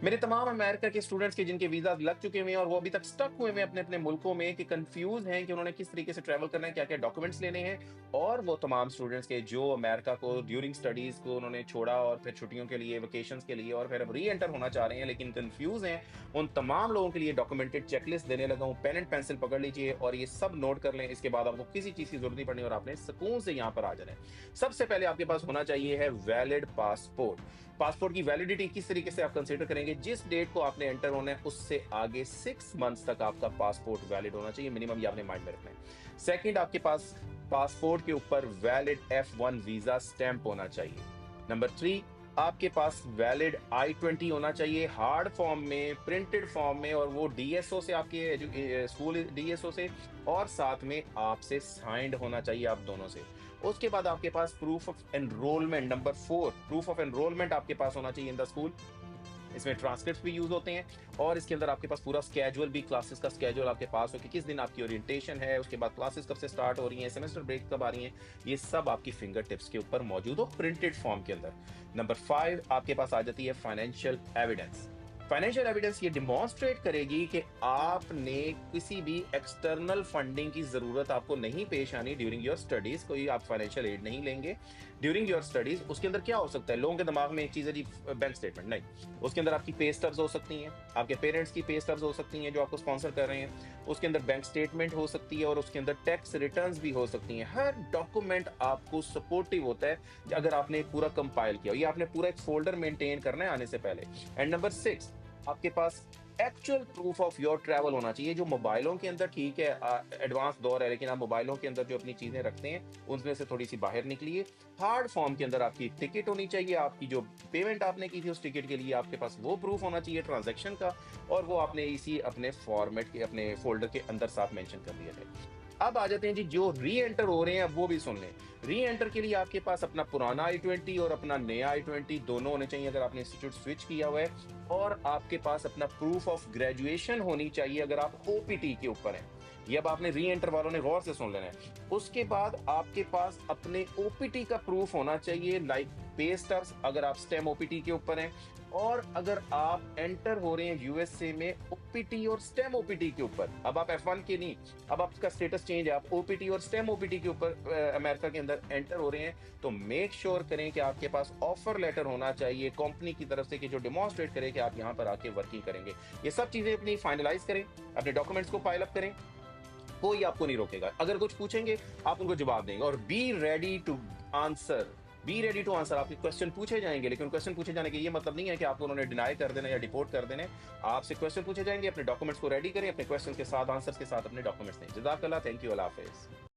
मेरे तमाम अमेरिका के स्टूडेंट्स के जिनके वीज़ा लग चुके हुए हैं और वो अभी तक स्टक हुए हैं अपने-अपने मुल्कों में कि कन्फ्यूज़ हैं कि उन्होंने किस तरीके से ट्रैवल करना है, क्या-क्या डॉक्यूमेंट्स लेने हैं। और वो तमाम स्टूडेंट्स के जो अमेरिका को ड्यूरिंग स्टडीज़ को उन्होंने छोड़ा और फिर छुट्टियों के लिए, वेकेशंस के लिए और फिर अब री-एंटर होना चाह रहे हैं लेकिन कन्फ्यूज़ हैं। उन तमाम लोगों के लिए डॉक्यूमेंटेड चेकलिस्ट देने लगा हूँ। पेन एंड पेंसिल पकड़ लीजिए और ये सब नोट कर लें। इसके बाद आपको किसी चीज़ की ज़रूरत नहीं पड़नी और आपने सुकून से यहाँ पर आ जाना है। सबसे पहले आपके पास होना चाहिए है वैलिड पासपोर्ट। पासपोर्ट की वैलिडिटी किस तरीके से आप कंसीडर करेंगे, जिस डेट को आपने एंटर होना है उससे आगे 6 मंथ्स तक आपका पासपोर्ट वैलिड होना चाहिए, मिनिमम ये आपने माइंड में रखना है। सेकंड, आपके पास पासपोर्ट के ऊपर वैलिड F1 वीजा स्टैंप होना चाहिए। नंबर 3, आपके पास वैलिड I-20 होना चाहिए, हार्ड फॉर्म में, प्रिंटेड फॉर्म में, और वो डीएसओ से, आपके स्कूल डीएसओ से, और साथ में आपसे साइंड होना चाहिए आप दोनों से। उसके बाद आपके पास proof of enrolment, number 4, proof of enrolment आपके पास होना चाहिए इन द स्कूल। इसमें ट्रांसक्रिप्ट भी यूज होते हैं और इसके अंदर आपके पास पूरा स्केड्यूल भी, क्लासेस का स्केड्यूल आपके पास हो कि किस दिन आपकी ओरिएंटेशन है, उसके बाद क्लासेस कब से स्टार्ट हो रही हैं, सेमेस्टर ब्रेक कब आ रही हैं, ये सब आपकी फिंगर टिप्स के ऊपर मौजूद हो प्रिंटेड फॉर्म के अंदर। नंबर 5, आपके पास आ जाती है फाइनेंशियल एविडेंस। फाइनेंशियल एविडेंस ये डिमॉन्स्ट्रेट करेगी कि आपने किसी भी एक्सटर्नल फंडिंग की जरूरत आपको नहीं पेश आनी ड्यूरिंग योर स्टडीज, कोई आप फाइनेंशियल एड नहीं लेंगे ड्यूरिंग योर स्टडीज। उसके अंदर क्या हो सकता है, लोगों के दिमाग में एक चीज है जी, बैंक स्टेटमेंट नहीं, उसके अंदर आपकी पे स्टब्स हो सकती हैं, आपके पेरेंट्स की पे स्टब्स हो सकती हैं जो आपको स्पॉन्सर कर रहे हैं, उसके अंदर बैंक स्टेटमेंट हो सकती है और उसके अंदर टैक्स रिटर्न्स भी हो सकती हैं। हर डॉक्यूमेंट आपको सपोर्टिव होता है अगर आपने एक पूरा कंपाइल किया, ये आपने पूरा एक फोल्डर मेंटेन करना है आने से पहले। एंड नंबर 6, आपके पास actual proof of your travel होना चाहिए। जो मोबाइलों के अंदर, ठीक है एडवांस दौर है, लेकिन आप मोबाइलों के अंदर जो अपनी चीजें रखते हैं उनमें से थोड़ी सी बाहर निकलिए। हार्ड फॉर्म के अंदर आपकी टिकट होनी चाहिए, आपकी जो पेमेंट आपने की थी उस टिकट के लिए आपके पास वो प्रूफ होना चाहिए ट्रांजैक्शन का, और वो आपने इसी अपने फॉर्मेट के, अपने फोल्डर के अंदर साथ मेंशन कर दिया है। अब आ जाते हैं जी, जो री एंटर हो रहे हैं अब वो भी सुन लें। री एंटर के लिए आपके पास अपना पुराना I-20 और अपना नया I-20 दोनों होने चाहिए अगर आपने इंस्टीट्यूट स्विच किया हुआ है, और आपके पास अपना प्रूफ ऑफ ग्रेजुएशन होनी चाहिए अगर आप ओपीटी के ऊपर हैं। ये अब आपने री एंटर वालों ने गौर से सुन लेना है। उसके बाद आपके पास अपने ओपीटी का प्रूफ होना चाहिए, लाइक पे स्टब्स अगर आप स्टेम ओपीटी के ऊपर हैं, और अगर आप एंटर हो रहे हैं यूएसए में ओपीटी और स्टेम ओपीटी के ऊपर, अब आप F1 के नहीं, अब आपका स्टेटस चेंज है, आप ओपीटी और स्टेम ओपीटी के ऊपर अमेरिका के अंदर एंटर हो रहे हैं, तो मेक श्योर करें कि आपके पास ऑफर लेटर होना चाहिए कंपनी की तरफ से कि जो डिमॉन्स्ट्रेट करे कि आप यहाँ पर आके वर्किंग करेंगे। ये सब चीजें अपनी फाइनलाइज करें, अपने डॉक्यूमेंट्स को फाइल अप करें, कोई आपको नहीं रोकेगा। अगर कुछ पूछेंगे आप उनको जवाब देंगे, और be ready to answer. Be ready to answer, आपके क्वेश्चन पूछे जाएंगे, लेकिन क्वेश्चन पूछे जाने के ये मतलब नहीं है कि आपको उन्होंने डिनाई कर देना या डिपोर्ट कर देना है। आपसे क्वेश्चन पूछे जाएंगे, अपने डॉक्यूमेंट्स को रेडी करें, अपने क्वेश्चन के साथ, आंसर्स के साथ अपने डॉक्यूमेंट्स दें। जज़ाकल्लाह, थैंक यू, अल्लाह हाफिज़।